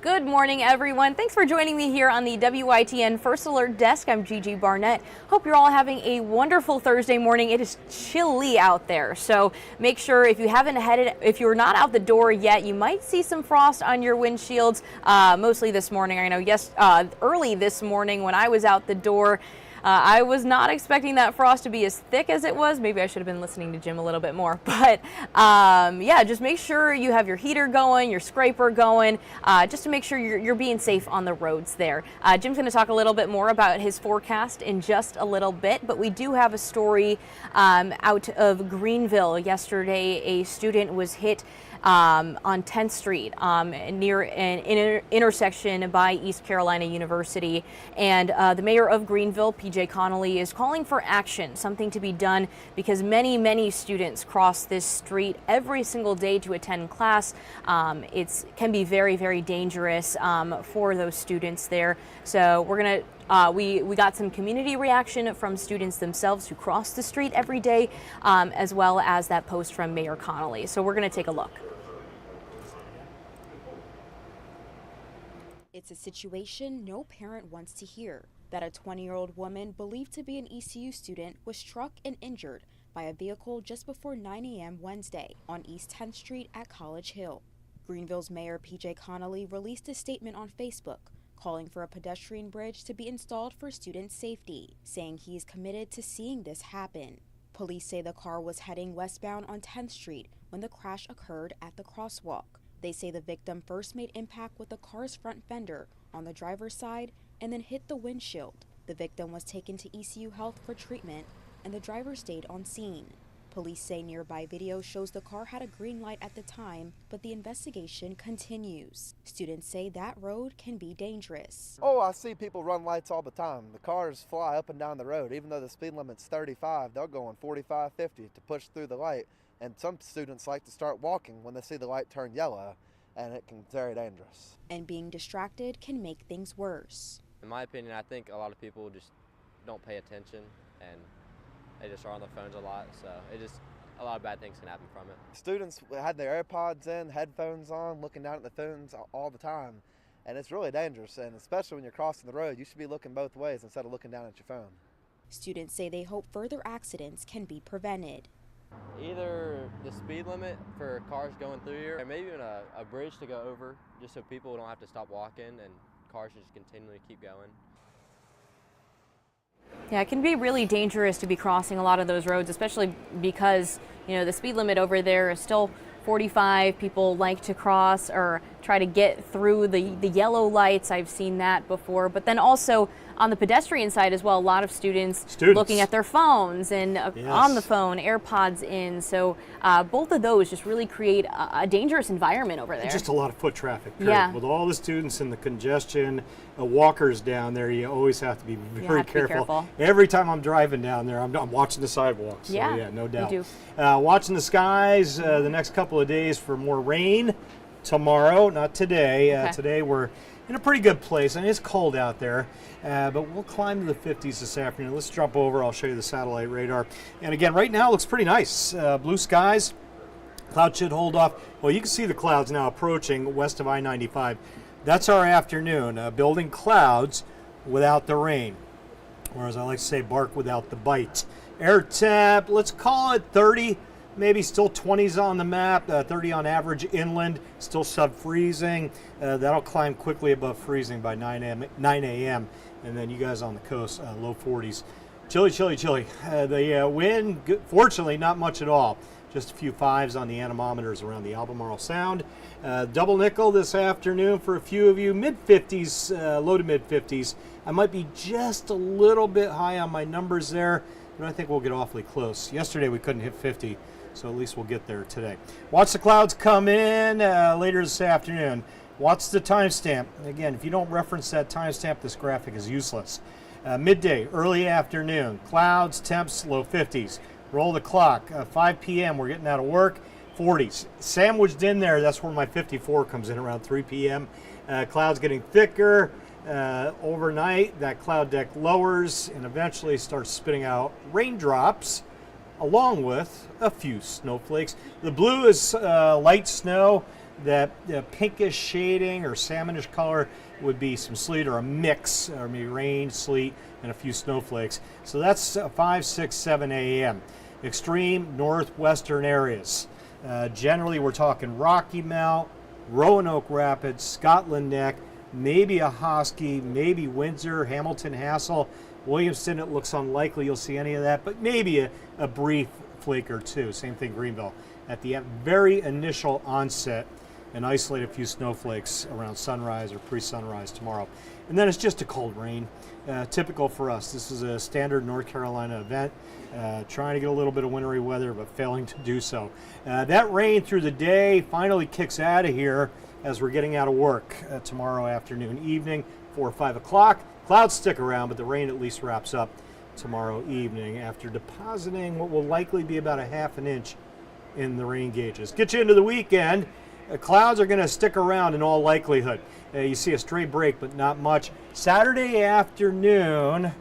Good morning, everyone. Thanks for joining me here on the WITN First Alert Desk. I'm Gigi Barnett. Hope you're all having a wonderful Thursday morning. It is chilly out there, so make sure if you're not out the door yet, you might see some frost on your windshields. Mostly this morning. I know early this morning when I was out the door, I was not expecting that frost to be as thick as it was. Maybe I should have been listening to Jim a little bit more. But yeah, just make sure you have your heater going, your scraper going, just to make sure you're being safe on the roads there. Jim's going to talk a little bit more about his forecast in just a little bit, but we do have a story out of Greenville. Yesterday, a student was hit on 10th Street near an intersection by East Carolina University. And the mayor of Greenville, PJ Connolly, is calling for action, something to be done because many students cross this street every single day to attend class. It can be very dangerous for those students there. So we're going to we got some community reaction from students themselves who cross the street every day, as well as that post from Mayor Connolly. So we're going to take a look. It's a situation no parent wants to hear, that a 20-year-old woman believed to be an ECU student was struck and injured by a vehicle just before 9 a.m. Wednesday on East 10th Street at College Hill. Greenville's Mayor PJ Connolly released a statement on Facebook calling for a pedestrian bridge to be installed for student safety, saying he is committed to seeing this happen. Police say the car was heading westbound on 10th Street when the crash occurred at the crosswalk. They say the victim first made impact with the car's front fender on the driver's side and then hit the windshield. The victim was taken to ECU Health for treatment and the driver stayed on scene. Police say nearby video shows the car had a green light at the time, but the investigation continues. Students say that road can be dangerous. Oh, I see people run lights all the time. The cars fly up and down the road. Even though the speed limit's 35, they're going 45, 50 to push through the light. And some students like to start walking when they see the light turn yellow, and it can be very dangerous. And being distracted can make things worse. In my opinion, I think a lot of people just don't pay attention and they just are on their phones a lot, so a lot of bad things can happen from it. Students had their AirPods in, headphones on, looking down at the phones all the time, and it's really dangerous, and especially when you're crossing the road, you should be looking both ways instead of looking down at your phone. Students say they hope further accidents can be prevented. Either the speed limit for cars going through here, or maybe even a bridge to go over, just so people don't have to stop walking and cars should just continually keep going. Yeah, it can be really dangerous to be crossing a lot of those roads, especially because, you know, the speed limit over there is still 45. People like to cross or try to get through the yellow lights. I've seen that before. But then also on the pedestrian side as well, a lot of students looking at their phones and on the phone, AirPods in. So both of those just really create a dangerous environment over there. Just a lot of foot traffic. Period. Yeah. With all the students and the congestion, walkers down there, you always have to be very careful. Every time I'm driving down there, I'm watching the sidewalks. So, yeah, no doubt. You do. Watching the skies the next couple of days for more rain tomorrow, not today. Okay. Today we're in a pretty good place, and it's cold out there, but we'll climb to the 50s this afternoon. Let's jump over. I'll show you the satellite radar. And again, right now it looks pretty nice. Blue skies. Clouds should hold off. Well, you can see the clouds now approaching west of I-95. That's our afternoon, building clouds without the rain, or as I like to say, bark without the bite. Air temp, let's call it 30. Maybe still 20s on the map, 30 on average inland, still sub-freezing. That'll climb quickly above freezing by 9 a.m. And then you guys on the coast, low 40s. Chilly. The wind, fortunately, not much at all. Just a few 5s on the anemometers around the Albemarle Sound. Double nickel this afternoon for a few of you. Mid-50s, low to mid-50s. I might be just a little bit high on my numbers there, but I think we'll get awfully close. Yesterday we couldn't hit 50. So at least we'll get there today. Watch the clouds come in later this afternoon. Watch the timestamp. Again, if you don't reference that timestamp, this graphic is useless. Midday, early afternoon, clouds, temps, low 50s. Roll the clock. 5 p.m., we're getting out of work, 40s. Sandwiched in there, that's where my 54 comes in around 3 p.m. Clouds getting thicker. Overnight, that cloud deck lowers and eventually starts spitting out raindrops, along with a few snowflakes. The blue is light snow. That pinkish shading or salmonish color would be some sleet or a mix, or maybe rain, sleet, and a few snowflakes. So that's 5, 6, 7 a.m. Extreme northwestern areas. Generally, we're talking Rocky Mount, Roanoke Rapids, Scotland Neck, maybe a Hosky, maybe Windsor, Hamilton, Hassel. Williamston, it looks unlikely you'll see any of that, but maybe a brief flake or two. Same thing, Greenville. At the very initial onset, and isolate a few snowflakes around sunrise or pre-sunrise tomorrow. And then it's just a cold rain, typical for us. This is a standard North Carolina event, trying to get a little bit of wintry weather, but failing to do so. That rain through the day finally kicks out of here as we're getting out of work tomorrow afternoon, evening, 4 or 5 o'clock. Clouds stick around, but the rain at least wraps up tomorrow evening after depositing what will likely be about a ½ an inch in the rain gauges. Get you into the weekend. Clouds are going to stick around in all likelihood. You see a stray break, but not much. Saturday afternoon,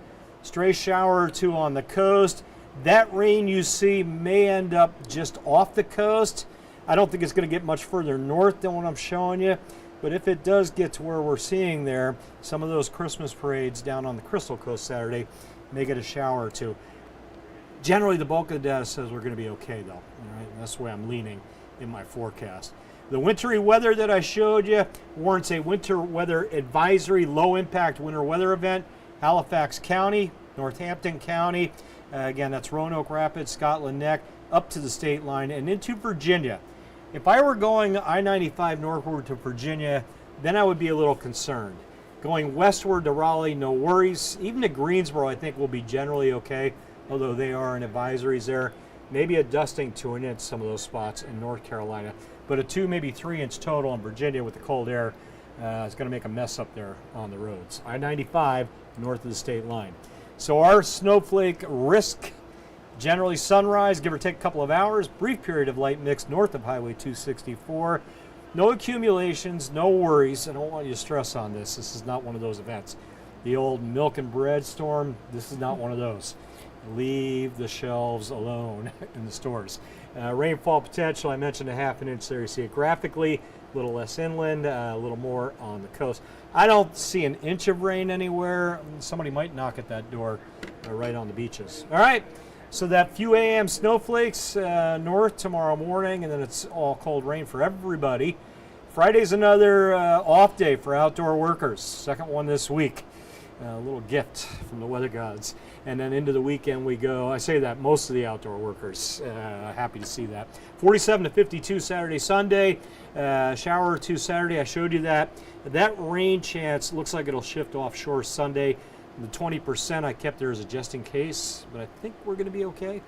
stray shower or two on the coast. That rain you see may end up just off the coast. I don't think it's going to get much further north than what I'm showing you. But if it does get to where we're seeing there, some of those Christmas parades down on the Crystal Coast Saturday may get a shower or two. Generally, the bulk of the data says we're going to be okay, though. All right? That's the way I'm leaning in my forecast. The wintry weather that I showed you warrants a winter weather advisory, low impact winter weather event. Halifax County, Northampton County, again, that's Roanoke Rapids, Scotland Neck, up to the state line and into Virginia. If I were going I-95 northward to Virginia, then I would be a little concerned. Going westward to Raleigh, no worries. Even to Greensboro, I think will be generally okay, although they are in advisories there. Maybe a dusting to an inch, some of those spots in North Carolina. But a 2, maybe 3 inch total in Virginia with the cold air is going to make a mess up there on the roads. I-95 north of the state line. So our snowflake risk, generally sunrise, give or take a couple of hours, brief period of light mix north of Highway 264. No accumulations, no worries. I don't want you to stress on this. This is not one of those events. The old milk and bread storm, this is not one of those. Leave the shelves alone in the stores. Rainfall potential, I mentioned a ½ an inch there. You see it graphically, a little less inland, a little more on the coast. I don't see an inch of rain anywhere. Somebody might knock at that door right on the beaches. All right, so that few AM snowflakes north tomorrow morning, and then it's all cold rain for everybody. Friday's another off day for outdoor workers, second one this week. A little gift from the weather gods. And then into the weekend we go. I say that most of the outdoor workers, happy to see that. 47 to 52 Saturday, Sunday. Shower or two Saturday, I showed you that. That rain chance looks like it'll shift offshore Sunday. The 20% I kept there as a just in case, but I think we're going to be okay.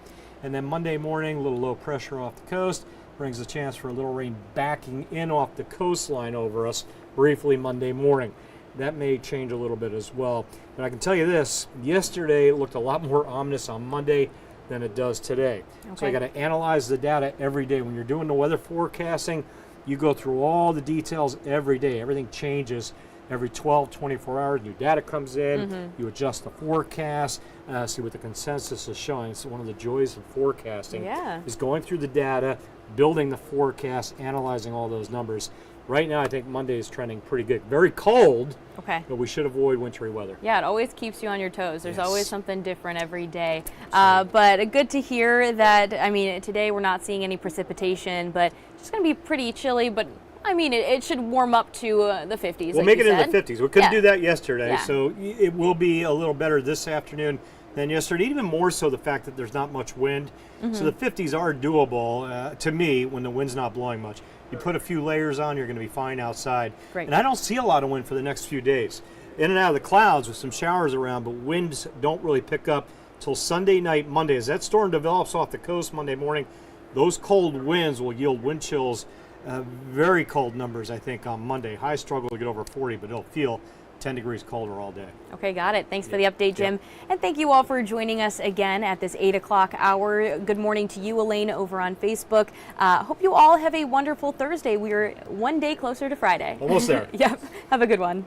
And then Monday morning, a little low pressure off the coast. Brings a chance for a little rain backing in off the coastline over us briefly Monday morning. That may change a little bit as well. But I can tell you this, yesterday it looked a lot more ominous on Monday than it does today. Okay. So you got to analyze the data every day. When you're doing the weather forecasting, you go through all the details every day. Everything changes every 12, 24 hours. New data comes in, you adjust the forecast, see what the consensus is showing. It's one of the joys of forecasting is going through the data, building the forecast, analyzing all those numbers. Right now, I think Monday is trending pretty good. Very cold, but we should avoid wintry weather. Yeah, it always keeps you on your toes. There's always something different every day. But good to hear that, I mean, today we're not seeing any precipitation, but it's just going to be pretty chilly, but I mean, it should warm up to the 50s. We'll make it in the 50s. We couldn't do that yesterday, so it will be a little better this afternoon than yesterday, even more so the fact that there's not much wind. So the 50s are doable to me when the wind's not blowing much. You put a few layers on, you're going to be fine outside. Great. And I don't see a lot of wind for the next few days. In and out of the clouds with some showers around, but winds don't really pick up till Sunday night, Monday. As that storm develops off the coast Monday morning, those cold winds will yield wind chills, very cold numbers, I think, on Monday. High struggle to get over 40, but it'll feel 10 degrees colder all day. Okay, got it. Thanks for the update, Jim. And thank you all for joining us again at this 8 o'clock hour. Good morning to you, Elaine, over on Facebook. Hope you all have a wonderful Thursday. We are one day closer to Friday. Almost there. Yep. Have a good one.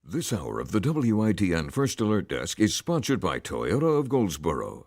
This hour of the WITN First Alert Desk is sponsored by Toyota of Goldsboro.